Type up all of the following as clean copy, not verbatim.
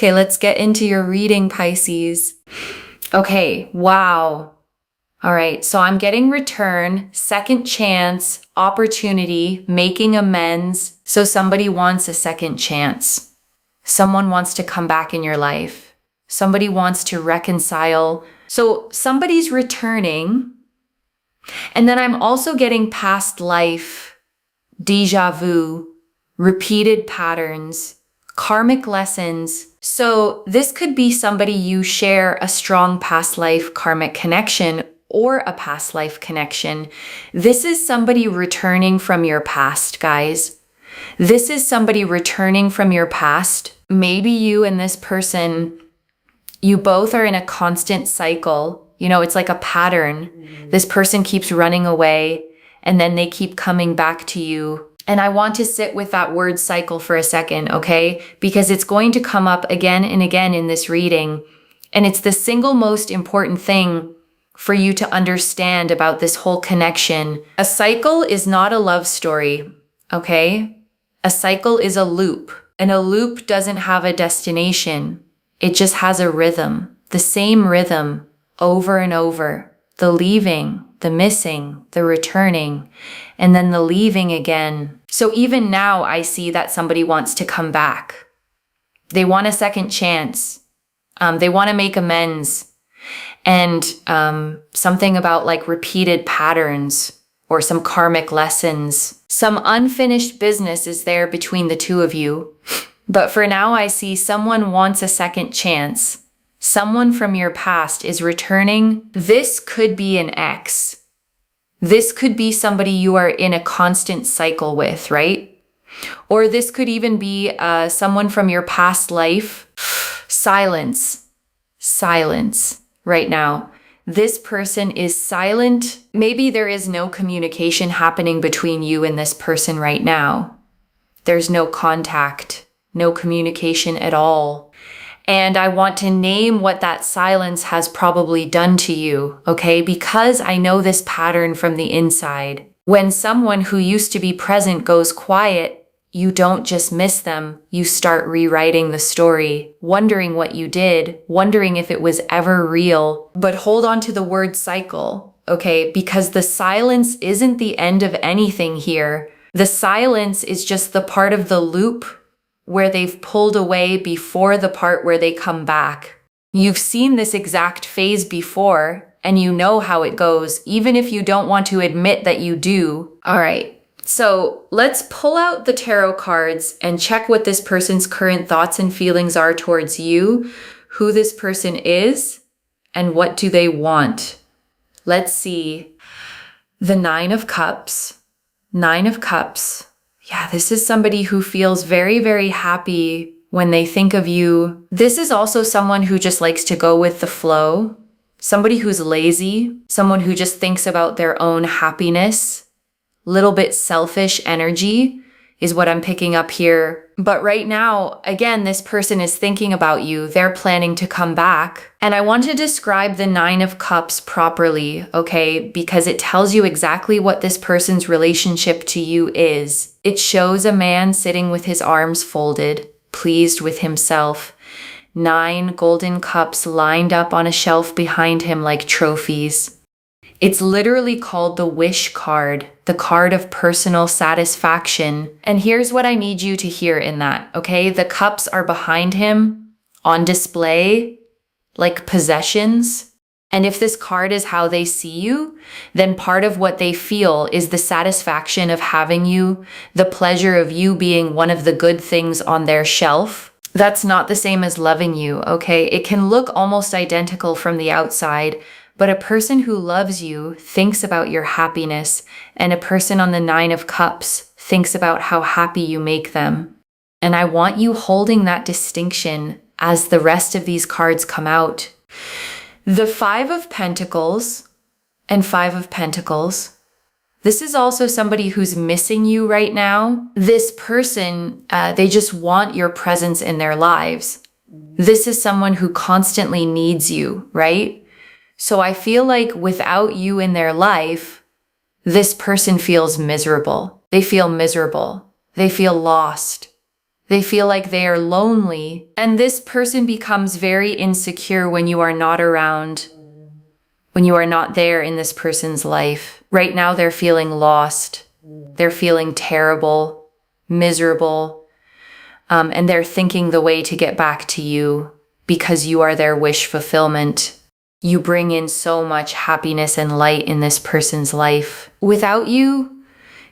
Okay, let's get into your reading, Pisces. Okay, wow. All right, so I'm getting return, second chance, opportunity, making amends. So somebody wants a second chance. Someone wants to come back in your life. Somebody wants to reconcile. So somebody's returning. And then I'm also getting past life, déjà vu, repeated patterns, karmic lessons. So this could be somebody you share a strong past life karmic connection or a past life connection. This is somebody returning from your past, guys. This is somebody returning from your past. Maybe you and this person, you both are in a constant cycle. You know, it's like a pattern. This person keeps running away and then they keep coming back to you. And I want to sit with that word cycle for a second, okay? Because it's going to come up again and again in this reading. And it's the single most important thing for you to understand about this whole connection. A cycle is not a love story, okay? A cycle is a loop, and a loop doesn't have a destination. It just has a rhythm, the same rhythm over and over. The leaving, the missing, the returning, and then the leaving again. So even now I see that somebody wants to come back. They want a second chance. They want to make amends. And something about like repeated patterns or some karmic lessons. Some unfinished business is there between the two of you. But for now, I see someone wants a second chance. Someone from your past is returning. This could be an ex. This could be somebody you are in a constant cycle with, right? Or this could even be someone from your past life. Silence. Silence right now. This person is silent. Maybe there is no communication happening between you and this person right now. There's no contact, no communication at all. And I want to name what that silence has probably done to you, okay? Because I know this pattern from the inside. When someone who used to be present goes quiet, you don't just miss them. You start rewriting the story, wondering what you did, wondering if it was ever real. But hold on to the word cycle, okay? Because the silence isn't the end of anything here. The silence is just the part of the loop where they've pulled away before the part where they come back. You've seen this exact phase before, and you know how it goes, even if you don't want to admit that you do. All right, so let's pull out the tarot cards and check what this person's current thoughts and feelings are towards you, who this person is, and what do they want. Let's see. The Nine of Cups. Nine of Cups. Yeah, this is somebody who feels very, very happy when they think of you. This is also someone who just likes to go with the flow. Somebody who's lazy. Someone who just thinks about their own happiness. Little bit selfish energy is what I'm picking up here. But right now, again, this person is thinking about you. They're planning to come back. And I want to describe the Nine of Cups properly, okay? Because it tells you exactly what this person's relationship to you is. It shows a man sitting with his arms folded, pleased with himself. 9 golden cups lined up on a shelf behind him like trophies. It's literally called the wish card, the card of personal satisfaction. And here's what I need you to hear in that, okay? The cups are behind him on display like possessions. And if this card is how they see you, then part of what they feel is the satisfaction of having you, the pleasure of you being one of the good things on their shelf. That's not the same as loving you, okay? It can look almost identical from the outside, but a person who loves you thinks about your happiness, and a person on the Nine of Cups thinks about how happy you make them. And I want you holding that distinction as the rest of these cards come out. The Five of Pentacles and Five of Pentacles. This is also somebody who's missing you right now. This person, they just want your presence in their lives. This is someone who constantly needs you, right? So I feel like without you in their life, this person feels miserable. They feel miserable. They feel lost. They feel like they are lonely. And this person becomes very insecure when you are not around, when you are not there in this person's life. Right now, they're feeling lost. They're feeling terrible, miserable, and they're thinking the way to get back to you because you are their wish fulfillment. You bring in so much happiness and light in this person's life. Without you,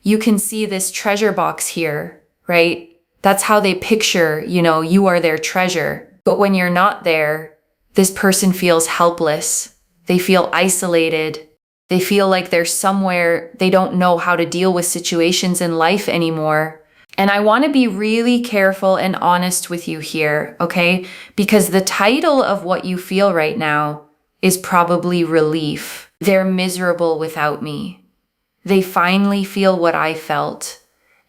you can see this treasure box here, right? That's how they picture, you are their treasure. But when you're not there, this person feels helpless. They feel isolated. They feel like they're somewhere they don't know how to deal with situations in life anymore. And I want to be really careful and honest with you here, okay? Because the title of what you feel right now is probably relief. They're miserable without me. They finally feel what I felt.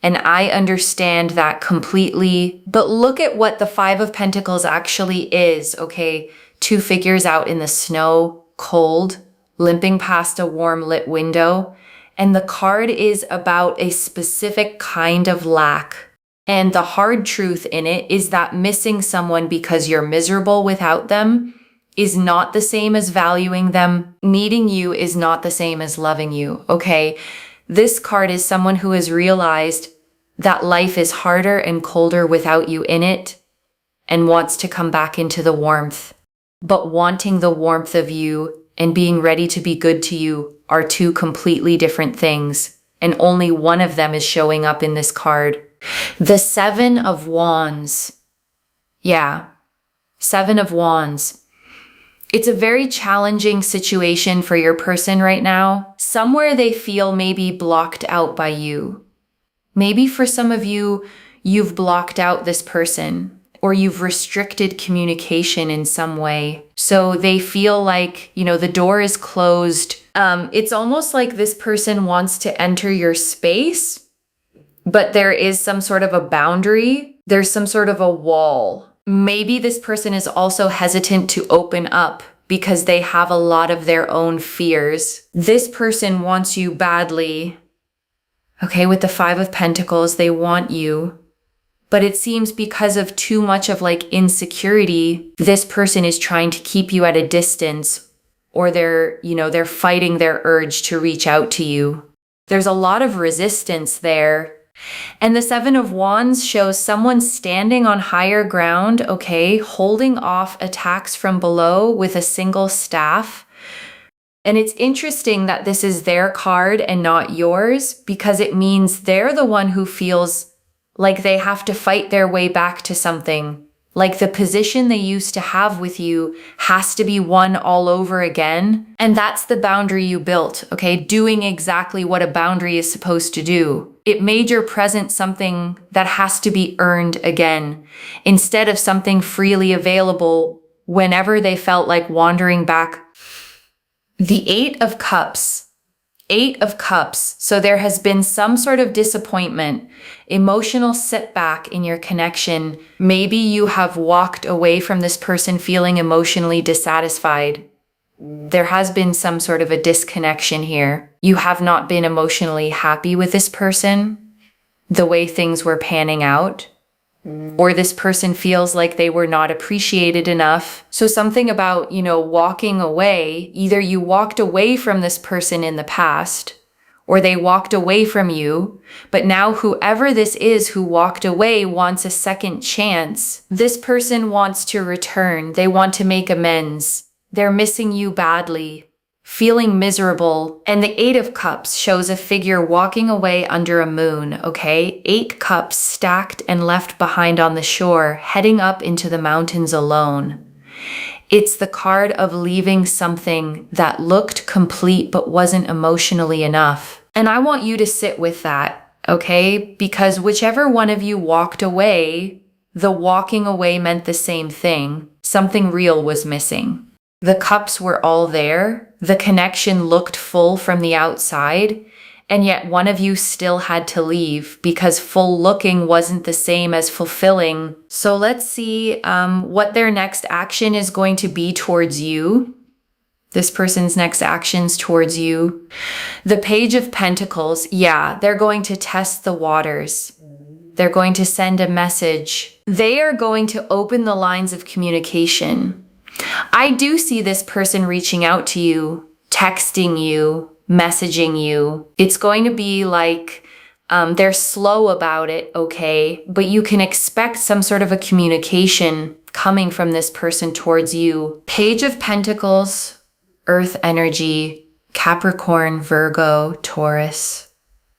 And I understand that completely. But look at what the Five of Pentacles actually is, okay? 2 figures out in the snow, cold, limping past a warm lit window. And the card is about a specific kind of lack. And the hard truth in it is that missing someone because you're miserable without them is not the same as valuing them. Needing you is not the same as loving you, okay? This card is someone who has realized that life is harder and colder without you in it and wants to come back into the warmth. But wanting the warmth of you and being ready to be good to you are 2 completely different things. And only one of them is showing up in this card. The 7 of Wands. Yeah, 7 of Wands. It's a very challenging situation for your person right now. Somewhere they feel maybe blocked out by you. Maybe for some of you, you've blocked out this person or you've restricted communication in some way. So they feel like, the door is closed. It's almost like this person wants to enter your space, but there is some sort of a boundary. There's some sort of a wall. Maybe this person is also hesitant to open up because they have a lot of their own fears. This person wants you badly. Okay, with the 5 of Pentacles, they want you. But it seems because of too much of insecurity, this person is trying to keep you at a distance, or they're fighting their urge to reach out to you. There's a lot of resistance there. And the 7 of Wands shows someone standing on higher ground, okay, holding off attacks from below with a single staff. And it's interesting that this is their card and not yours, because it means they're the one who feels like they have to fight their way back to something. Like the position they used to have with you has to be won all over again. And that's the boundary you built, okay? Doing exactly what a boundary is supposed to do. It made your present something that has to be earned again, instead of something freely available whenever they felt like wandering back. The 8 of Cups. 8 of Cups. So there has been some sort of disappointment, emotional setback in your connection. Maybe you have walked away from this person feeling emotionally dissatisfied. There has been some sort of a disconnection here. You have not been emotionally happy with this person, the way things were panning out. Or this person feels like they were not appreciated enough. So something about, walking away, either you walked away from this person in the past, or they walked away from you, but now whoever this is who walked away wants a second chance. This person wants to return. They want to make amends. They're missing you badly, feeling miserable. And the 8 of Cups shows a figure walking away under a moon, okay? 8 cups stacked and left behind on the shore, heading up into the mountains alone. It's the card of leaving something that looked complete but wasn't emotionally enough. And I want you to sit with that, okay? Because whichever one of you walked away, the walking away meant the same thing. Something real was missing. The cups were all there. The connection looked full from the outside, and yet one of you still had to leave because full looking wasn't the same as fulfilling. So let's see what their next action is going to be towards you. This person's next actions towards you. The Page of Pentacles, yeah, they're going to test the waters. They're going to send a message. They are going to open the lines of communication. I do see this person reaching out to you, texting you, messaging you. It's going to be like they're slow about it, okay? But you can expect some sort of a communication coming from this person towards you. Page of Pentacles, Earth energy, Capricorn, Virgo, Taurus.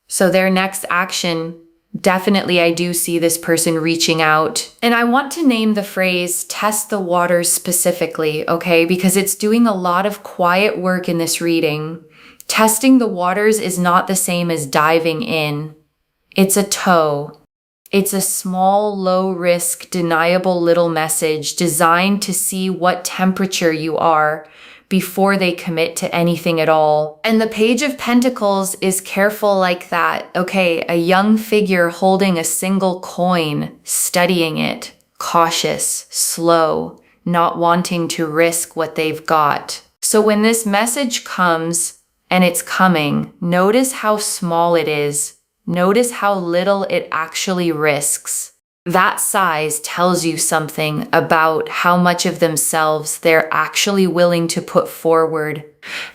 So their next action, definitely I do see this person reaching out. And I want to name the phrase, test the waters specifically, okay? Because it's doing a lot of quiet work in this reading. Testing the waters is not the same as diving in. It's a toe. It's a small, low-risk, deniable little message designed to see what temperature you are before they commit to anything at all. And the Page of Pentacles is careful like that. Okay, a young figure holding a single coin, studying it, cautious, slow, not wanting to risk what they've got. So when this message comes, and it's coming, notice how small it is. Notice how little it actually risks. That size tells you something about how much of themselves they're actually willing to put forward.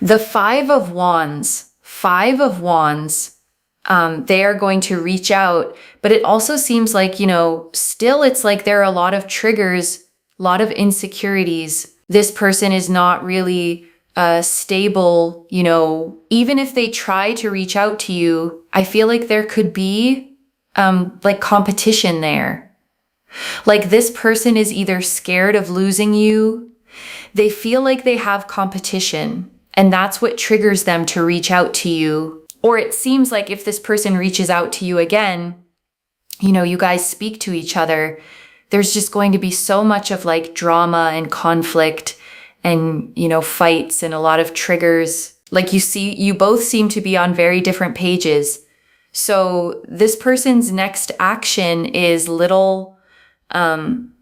The Five of Wands, they are going to reach out, but it also seems like, still it's like there are a lot of triggers, a lot of insecurities. This person is not really stable, even if they try to reach out to you, I feel like there could be like competition there. Like this person is either scared of losing you, they feel like they have competition, and that's what triggers them to reach out to you. Or it seems like if this person reaches out to you again, you guys speak to each other, there's just going to be so much of like drama and conflict and, fights and a lot of triggers. Like you both seem to be on very different pages. So this person's next action is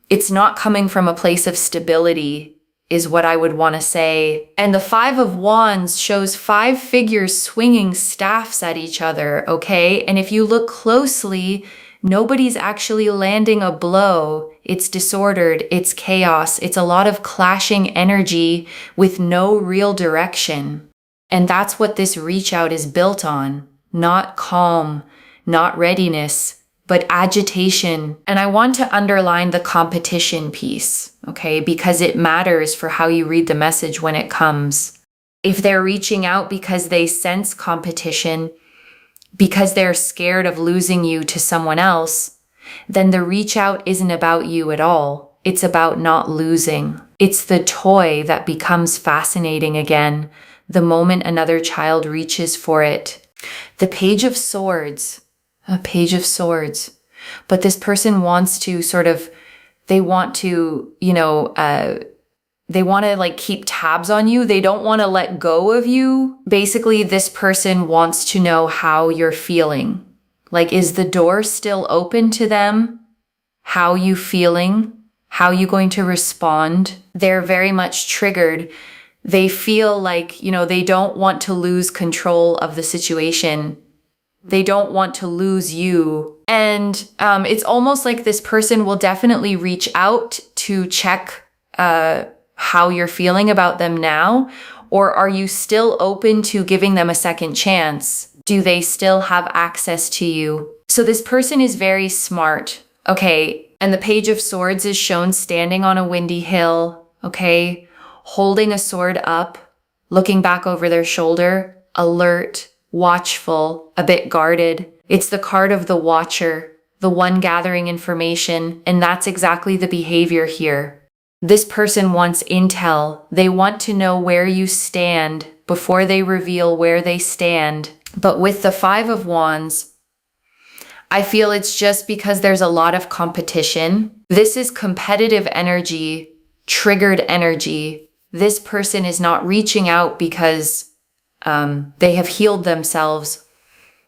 it's not coming from a place of stability, is what I would want to say. And the Five of Wands shows 5 figures swinging staffs at each other, okay? And if you look closely, nobody's actually landing a blow. It's disordered, it's chaos, it's a lot of clashing energy with no real direction. And that's what this reach out is built on. Not calm, not readiness, but agitation. And I want to underline the competition piece, okay? Because it matters for how you read the message when it comes. If they're reaching out because they sense competition, because they're scared of losing you to someone else, then the reach out isn't about you at all. It's about not losing. It's the toy that becomes fascinating again the moment another child reaches for it. The Page of Swords, a Page of Swords. But this person wants to they want to like keep tabs on you. They don't want to let go of you. Basically, this person wants to know how you're feeling. Like, is the door still open to them? How you feeling? How you going to respond? They're very much triggered. They feel like, they don't want to lose control of the situation. They don't want to lose you. And it's almost like this person will definitely reach out to check how you're feeling about them now. Or are you still open to giving them a second chance? Do they still have access to you? So this person is very smart, okay? And the Page of Swords is shown standing on a windy hill, okay? Holding a sword up, looking back over their shoulder, alert, watchful, a bit guarded. It's the card of the watcher, the one gathering information, and that's exactly the behavior here. This person wants intel. They want to know where you stand before they reveal where they stand. But with the Five of Wands, I feel it's just because there's a lot of competition. This is competitive energy, triggered energy. This person is not reaching out because they have healed themselves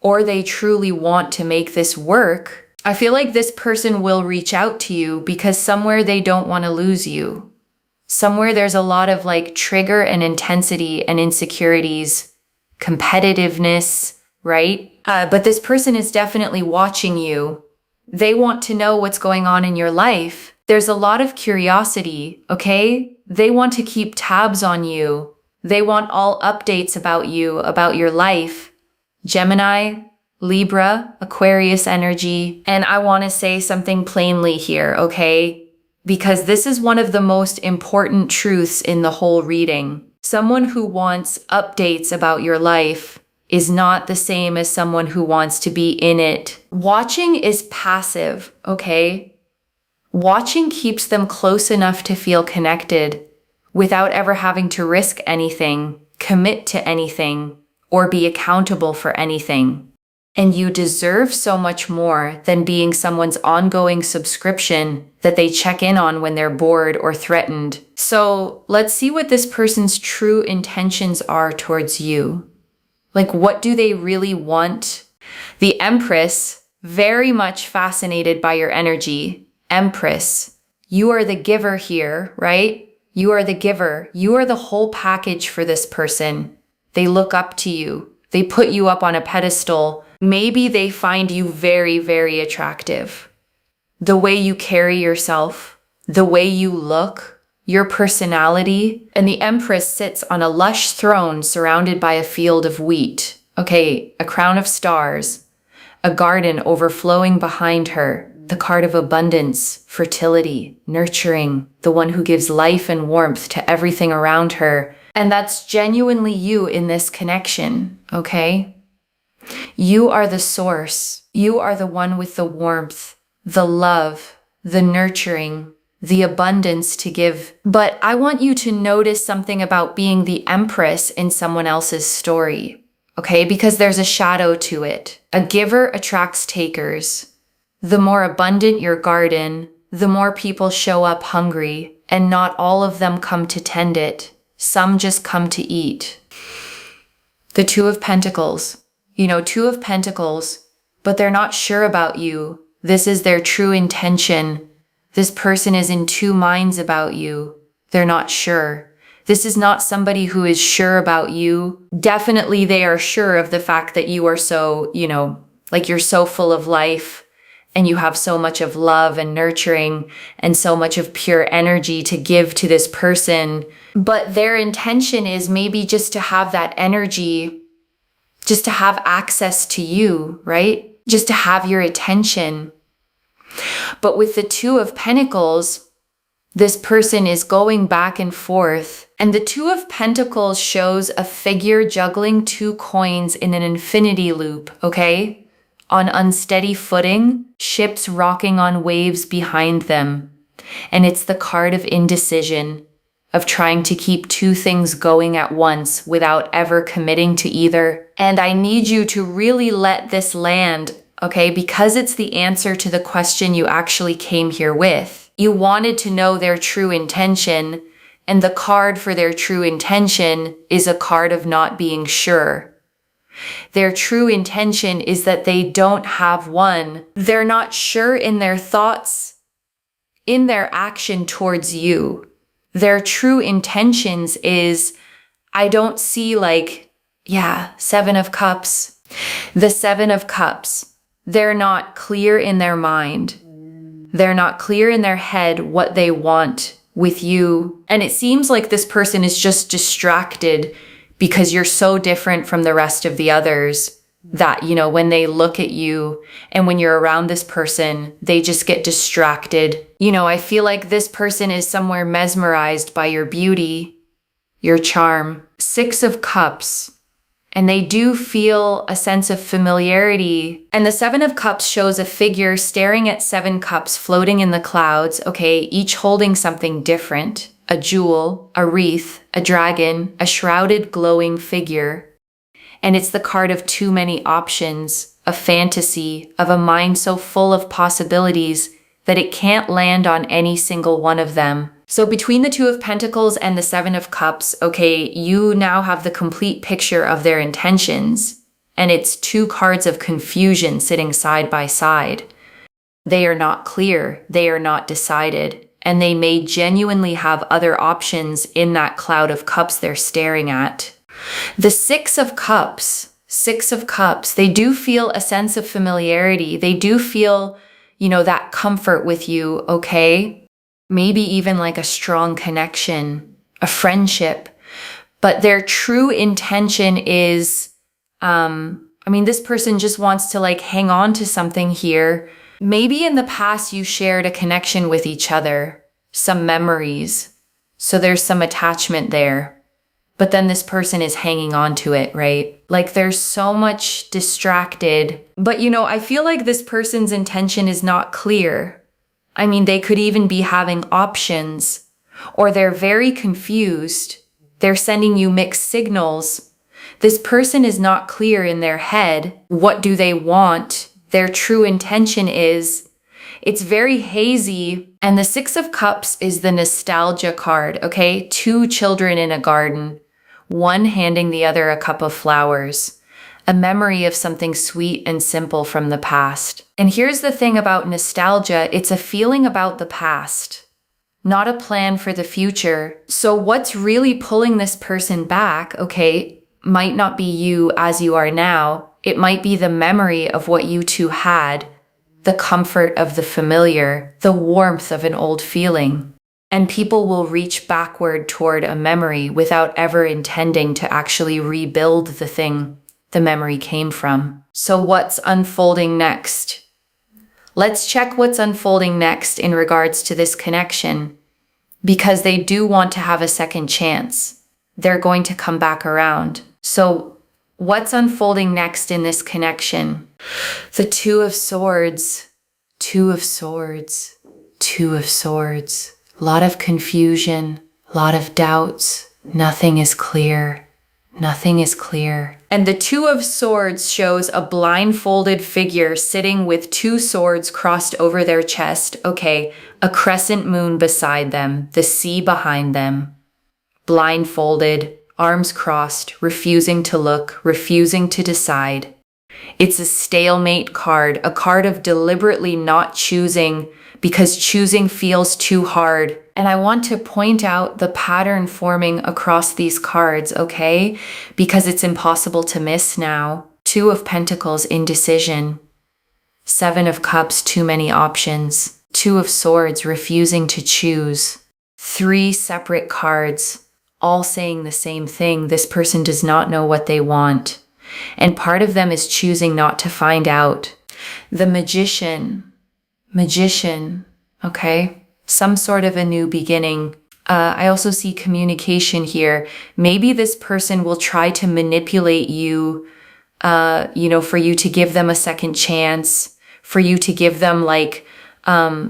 or they truly want to make this work. I feel like this person will reach out to you because somewhere they don't want to lose you. Somewhere there's a lot of like trigger and intensity and insecurities, competitiveness, right? But this person is definitely watching you. They want to know what's going on in your life. There's a lot of curiosity, okay? They want to keep tabs on you. They want all updates about you, about your life. Gemini, Libra, Aquarius energy. And I want to say something plainly here, okay? Because this is one of the most important truths in the whole reading. Someone who wants updates about your life is not the same as someone who wants to be in it. Watching is passive, okay? Watching keeps them close enough to feel connected without ever having to risk anything, commit to anything, or be accountable for anything. And you deserve so much more than being someone's ongoing subscription that they check in on when they're bored or threatened. So let's see what this person's true intentions are towards you. Like, what do they really want? The Empress, very much fascinated by your energy. Empress, you are the giver here, right? You are the giver. You are the whole package for this person. They look up to you. They put you up on a pedestal. Maybe they find you very, very attractive. The way you carry yourself, the way you look, your personality. And the Empress sits on a lush throne surrounded by a field of wheat. Okay, a crown of stars, a garden overflowing behind her, the card of abundance, fertility, nurturing, the one who gives life and warmth to everything around her. And that's genuinely you in this connection, okay? You are the source. You are the one with the warmth, the love, the nurturing, the abundance to give. But I want you to notice something about being the Empress in someone else's story, okay? Because there's a shadow to it. A giver attracts takers. The more abundant your garden, the more people show up hungry, and not all of them come to tend it. Some just come to eat. The Two of Pentacles. Two of Pentacles, but they're not sure about you. This is their true intention. This person is in two minds about you. They're not sure. This is not somebody who is sure about you. Definitely they are sure of the fact that you are so, like you're so full of life and you have so much of love and nurturing and so much of pure energy to give to this person. But their intention is maybe just to have that energy, just to have access to you, right? Just to have your attention. But with the Two of Pentacles, this person is going back and forth. And the Two of Pentacles shows a figure juggling two coins in an infinity loop, okay? On unsteady footing, ships rocking on waves behind them. And it's the card of indecision, of trying to keep two things going at once without ever committing to either. And I need you to really let this land, okay? Because it's the answer to the question you actually came here with. You wanted to know their true intention, and the card for their true intention is a card of not being sure. Their true intention is that they don't have one. They're not sure in their thoughts, in their action towards you. Their true intentions is, I don't see Seven of Cups. The Seven of Cups. They're not clear in their mind. They're not clear in their head what they want with you. And it seems like this person is just distracted because you're so different from the rest of the others that, when they look at you and when you're around this person, they just get distracted. I feel like this person is somewhere mesmerized by your beauty, your charm. Six of Cups. And they do feel a sense of familiarity. And the Seven of Cups shows a figure staring at seven cups floating in the clouds, okay, each holding something different. A jewel, a wreath, a dragon, a shrouded glowing figure. And it's the card of too many options, a fantasy, of a mind so full of possibilities that it can't land on any single one of them. So between the Two of Pentacles and the Seven of Cups, okay, you now have the complete picture of their intentions. And it's two cards of confusion sitting side by side. They are not clear. They are not decided. And they may genuinely have other options in that cloud of cups they're staring at. The Six of Cups, they do feel a sense of familiarity. They do feel, that comfort with you, okay? Maybe even like a strong connection, a friendship. But their true intention is, this person just wants to like hang on to something here. Maybe in the past you shared a connection with each other, some memories. So there's some attachment there. But then this person is hanging on to it, right? Like there's so much distracted. But I feel like this person's intention is not clear. They could even be having options, or they're very confused. They're sending you mixed signals. This person is not clear in their head. What do they want? Their true intention is. It's very hazy. And the Six of Cups is the nostalgia card, okay? 2 children in a garden, one handing the other a cup of flowers, a memory of something sweet and simple from the past. And here's the thing about nostalgia, it's a feeling about the past, not a plan for the future. So what's really pulling this person back, okay, might not be you as you are now. It might be the memory of what you two had, the comfort of the familiar, the warmth of an old feeling. And people will reach backward toward a memory without ever intending to actually rebuild the thing the memory came from. So what's unfolding next? Let's check what's unfolding next in regards to this connection, because they do want to have a second chance. They're going to come back around. So what's unfolding next in this connection? The Two of Swords, Two of Swords, Two of Swords. A lot of confusion, a lot of doubts. Nothing is clear. Nothing is clear. And the Two of Swords shows a blindfolded figure sitting with 2 swords crossed over their chest. Okay, a crescent moon beside them, the sea behind them. Blindfolded, arms crossed, refusing to look, refusing to decide. It's a stalemate card, a card of deliberately not choosing because choosing feels too hard. And I want to point out the pattern forming across these cards, okay? Because it's impossible to miss now. 2 of Pentacles, indecision. 7 of Cups, too many options. 2 of Swords, refusing to choose. 3 separate cards, all saying the same thing. This person does not know what they want. And part of them is choosing not to find out. The Magician, okay? Some sort of a new beginning. I also see communication here. Maybe this person will try to manipulate you, for you to give them a second chance, for you to give them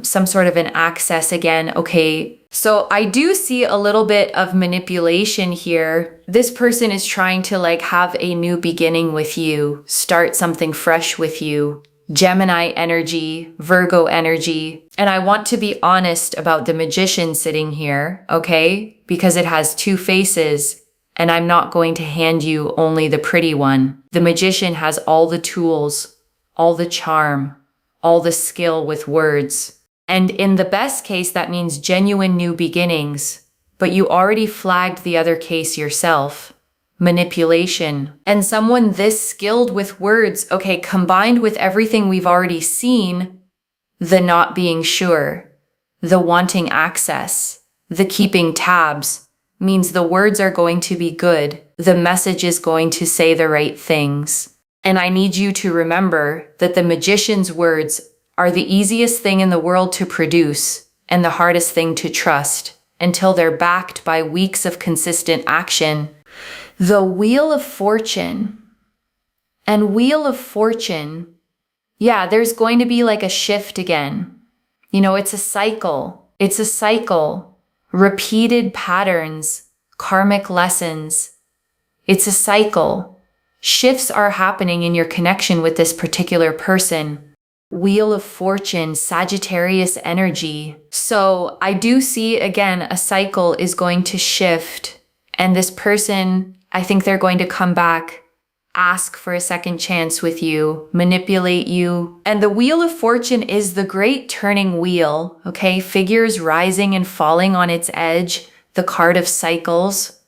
some sort of an access again. Okay, so I do see a little bit of manipulation here. This person is trying to have a new beginning with you, start something fresh with you. Gemini energy, Virgo energy. And I want to be honest about the Magician sitting here, okay? Because it has 2 faces, and I'm not going to hand you only the pretty one. The Magician has all the tools, all the charm, all the skill with words. And in the best case, that means genuine new beginnings, but you already flagged the other case yourself. Manipulation. And someone this skilled with words, okay, combined with everything we've already seen, the not being sure, the wanting access, the keeping tabs, means the words are going to be good. The message is going to say the right things. And I need you to remember that the Magician's words are the easiest thing in the world to produce and the hardest thing to trust until they're backed by weeks of consistent action. The Wheel of Fortune. And Wheel of Fortune, yeah, there's going to be a shift again. It's a cycle. It's a cycle. Repeated patterns, karmic lessons. It's a cycle. Shifts are happening in your connection with this particular person. Wheel of Fortune, Sagittarius energy. So I do see, again, a cycle is going to shift. And this person, I think they're going to come back, ask for a second chance with you, manipulate you. And the Wheel of Fortune is the great turning wheel, okay? Figures rising and falling on its edge, the card of cycles,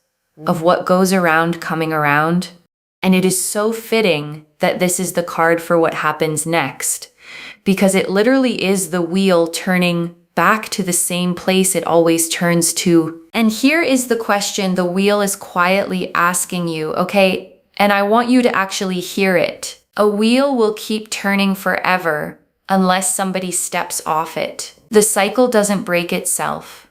of what goes around coming around. And it is so fitting that this is the card for what happens next. because it literally is the wheel turning back to the same place it always turns to. And here is the question the wheel is quietly asking you, okay? And I want you to actually hear it. A wheel will keep turning forever unless somebody steps off it. The cycle doesn't break itself.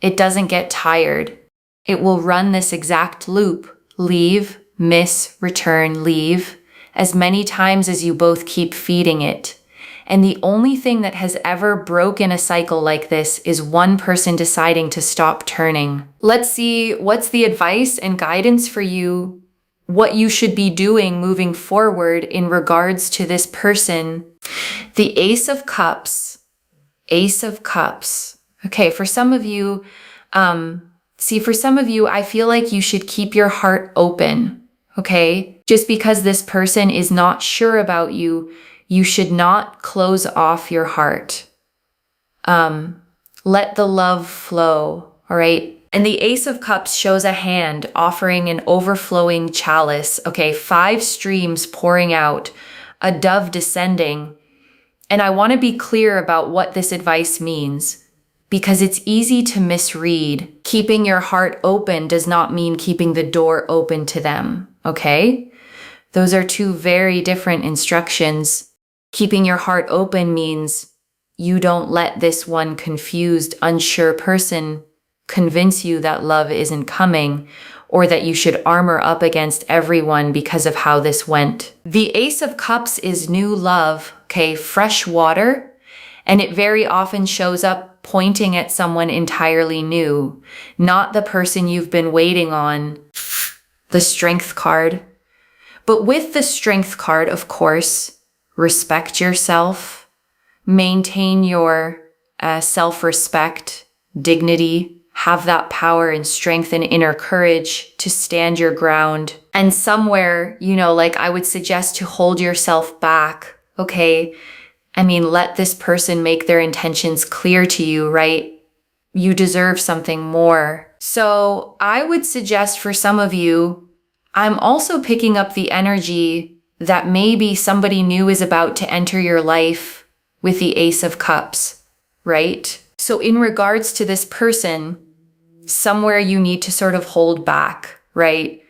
It doesn't get tired. It will run this exact loop. Leave, miss, return, leave, as many times as you both keep feeding it. And the only thing that has ever broken a cycle like this is one person deciding to stop turning. Let's see what's the advice and guidance for you, what you should be doing moving forward in regards to this person. The Ace of Cups. Ace of Cups. Okay, for some of you, I feel like you should keep your heart open, okay? Just because this person is not sure about you, you should not close off your heart. Let the love flow, all right? And the Ace of Cups shows a hand offering an overflowing chalice, okay? 5 streams pouring out, a dove descending. And I want to be clear about what this advice means, because it's easy to misread. Keeping your heart open does not mean keeping the door open to them, okay? Those are 2 very different instructions. Keeping your heart open means you don't let this one confused, unsure person convince you that love isn't coming, or that you should armor up against everyone because of how this went. The Ace of Cups is new love, okay, fresh water, and it very often shows up pointing at someone entirely new, not the person you've been waiting on. The Strength card. But with the Strength card, of course, respect yourself, maintain your self-respect, dignity, have that power and strength and inner courage to stand your ground. And somewhere, like I would suggest to hold yourself back, okay? I mean, let this person make their intentions clear to you, right? You deserve something more. So I would suggest for some of you, I'm also picking up the energy that maybe somebody new is about to enter your life with the Ace of Cups, right? So in regards to this person, somewhere you need to sort of hold back, right?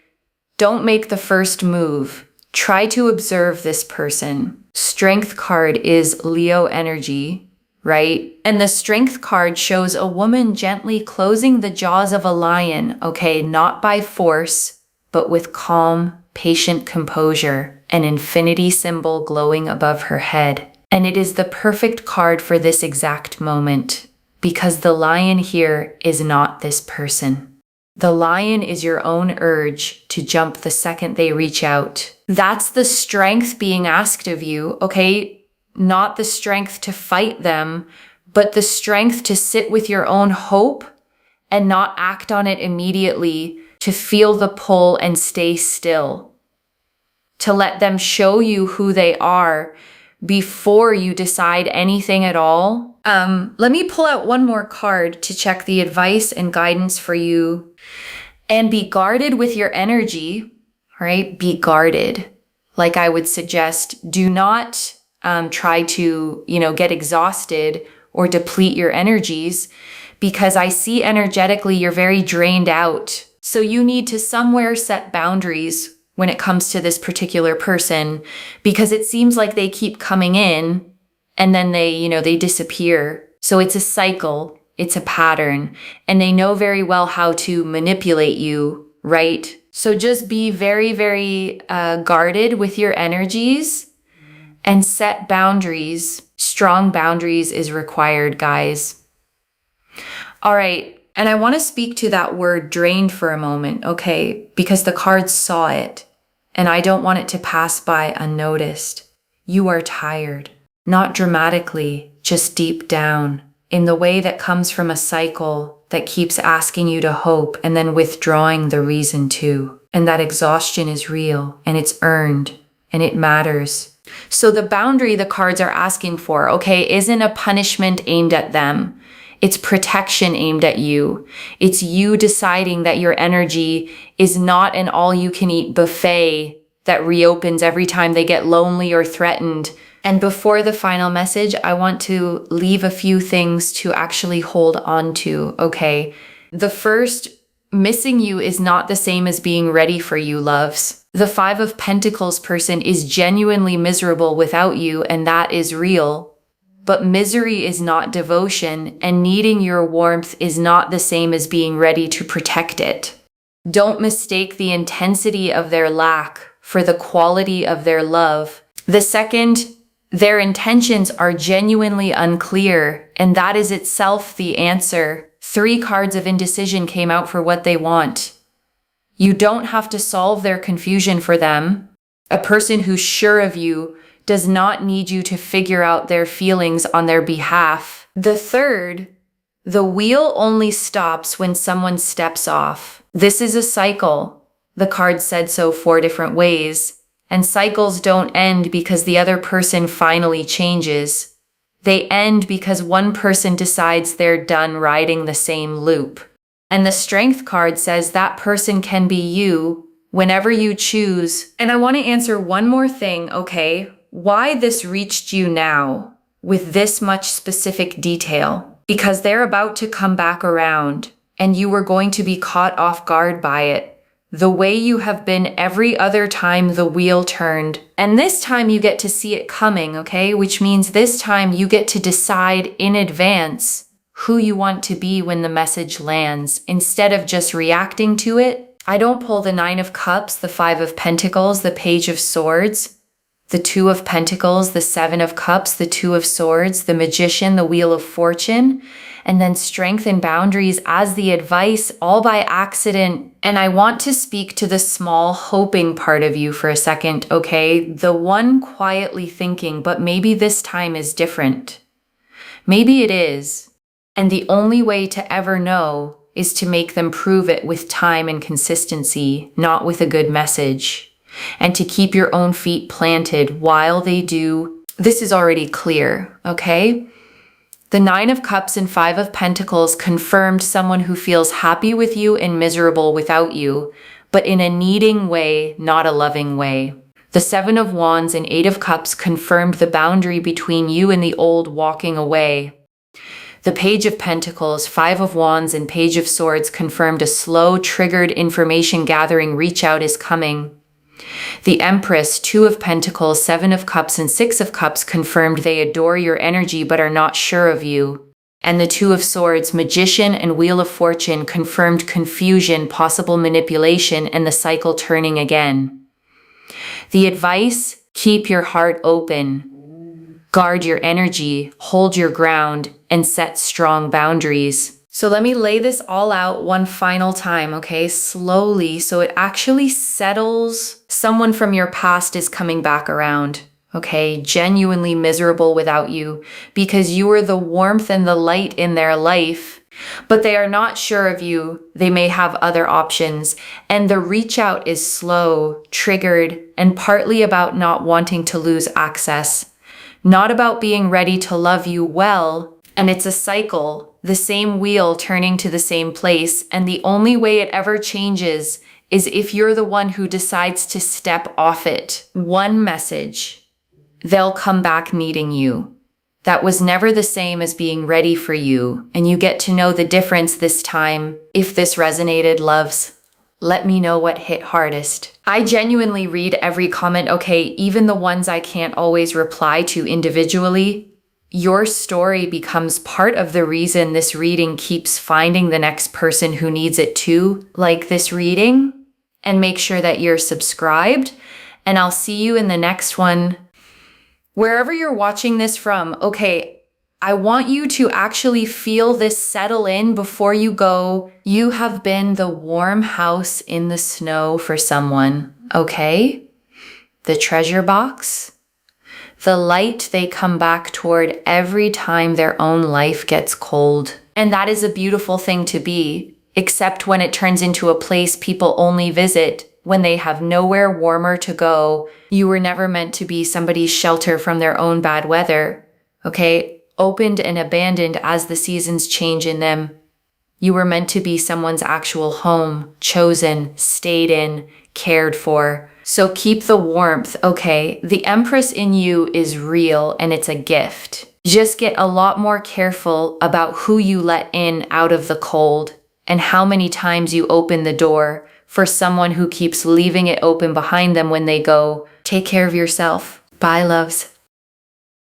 Don't make the first move. Try to observe this person. Strength card is Leo energy, right? And the Strength card shows a woman gently closing the jaws of a lion, okay? Not by force, but with calm, patient composure, an infinity symbol glowing above her head. And it is the perfect card for this exact moment, because the lion here is not this person. The lion is your own urge to jump the second they reach out. That's the strength being asked of you, okay? Not the strength to fight them, but the strength to sit with your own hope and not act on it immediately, to feel the pull and stay still, to let them show you who they are before you decide anything at all. Let me pull out one more card to check the advice and guidance for you. And be guarded with your energy, all right? Be guarded. Like I would suggest, do not try to, get exhausted or deplete your energies, because I see energetically you're very drained out. So you need to somewhere set boundaries when it comes to this particular person, because it seems like they keep coming in and then they disappear. So it's a cycle, it's a pattern, and they know very well how to manipulate you, right? So just be very, very guarded with your energies and set boundaries. Strong boundaries is required, guys. All right. And I want to speak to that word drained for a moment, okay? Because the cards saw it, and I don't want it to pass by unnoticed. You are tired, not dramatically, just deep down, in the way that comes from a cycle that keeps asking you to hope and then withdrawing the reason to. And that exhaustion is real, and it's earned, and it matters. So the boundary the cards are asking for, okay, isn't a punishment aimed at them. It's protection aimed at you. It's you deciding that your energy is not an all-you-can-eat buffet that reopens every time they get lonely or threatened, And before the final message, I want to leave a few things to actually hold on to, okay? The first, missing you is not the same as being ready for you, loves. The Five of Pentacles person is genuinely miserable without you, and that is real. But misery is not devotion, and needing your warmth is not the same as being ready to protect it. Don't mistake the intensity of their lack for the quality of their love. The second, their intentions are genuinely unclear, and that is itself the answer. 3 cards of indecision came out for what they want. You don't have to solve their confusion for them. A person who's sure of you does not need you to figure out their feelings on their behalf. The third, the wheel only stops when someone steps off. This is a cycle. The card said so 4 different ways. And cycles don't end because the other person finally changes. They end because one person decides they're done riding the same loop. And the Strength card says that person can be you whenever you choose. And I want to answer one more thing, okay? Why this reached you now with this much specific detail? Because they're about to come back around and you were going to be caught off guard by it. The way you have been every other time the wheel turned. And this time you get to see it coming, okay? Which means this time you get to decide in advance who you want to be when the message lands, instead of just reacting to it. I don't pull the 9 of Cups, the 5 of Pentacles, the Page of Swords, the 2 of Pentacles, the 7 of Cups, the 2 of Swords, the Magician, the Wheel of Fortune, and then Strength and Boundaries as the advice, all by accident. And I want to speak to the small hoping part of you for a second, okay? The one quietly thinking, but maybe this time is different. Maybe it is. And the only way to ever know is to make them prove it with time and consistency, not with a good message. And to keep your own feet planted while they do. This is already clear, okay? The 9 of Cups and 5 of Pentacles confirmed someone who feels happy with you and miserable without you, but in a needing way, not a loving way. The 7 of Wands and 8 of Cups confirmed the boundary between you and the old walking away. The Page of Pentacles, 5 of Wands, and Page of Swords confirmed a slow, triggered information gathering reach out is coming. The Empress, 2 of Pentacles, 7 of Cups, and 6 of Cups confirmed they adore your energy but are not sure of you. And the 2 of Swords, Magician, and Wheel of Fortune confirmed confusion, possible manipulation, and the cycle turning again. The advice, keep your heart open. Guard your energy, hold your ground, and set strong boundaries. So let me lay this all out one final time, okay? Slowly, so it actually settles. Someone from your past is coming back around, okay? Genuinely miserable without you because you were the warmth and the light in their life, but they are not sure of you. They may have other options. And the reach out is slow, triggered, and partly about not wanting to lose access, not about being ready to love you well. And it's a cycle, the same wheel turning to the same place. And the only way it ever changes is if you're the one who decides to step off it. One message, they'll come back needing you. That was never the same as being ready for you. And you get to know the difference this time. If this resonated, loves, let me know what hit hardest. I genuinely read every comment, okay, even the ones I can't always reply to individually. Your story becomes part of the reason this reading keeps finding the next person who needs it too, like this reading. And make sure that you're subscribed, and I'll see you in the next one. Wherever you're watching this from, okay, I want you to actually feel this settle in before you go. You have been the warm house in the snow for someone, okay? The treasure box. The light they come back toward every time their own life gets cold. And that is a beautiful thing to be, except when it turns into a place people only visit when they have nowhere warmer to go. You were never meant to be somebody's shelter from their own bad weather, okay? Opened and abandoned as the seasons change in them. You were meant to be someone's actual home, chosen, stayed in, cared for. So keep the warmth, okay? The Empress in you is real and it's a gift. Just get a lot more careful about who you let in out of the cold and how many times you open the door for someone who keeps leaving it open behind them when they go. Take care of yourself. Bye, loves.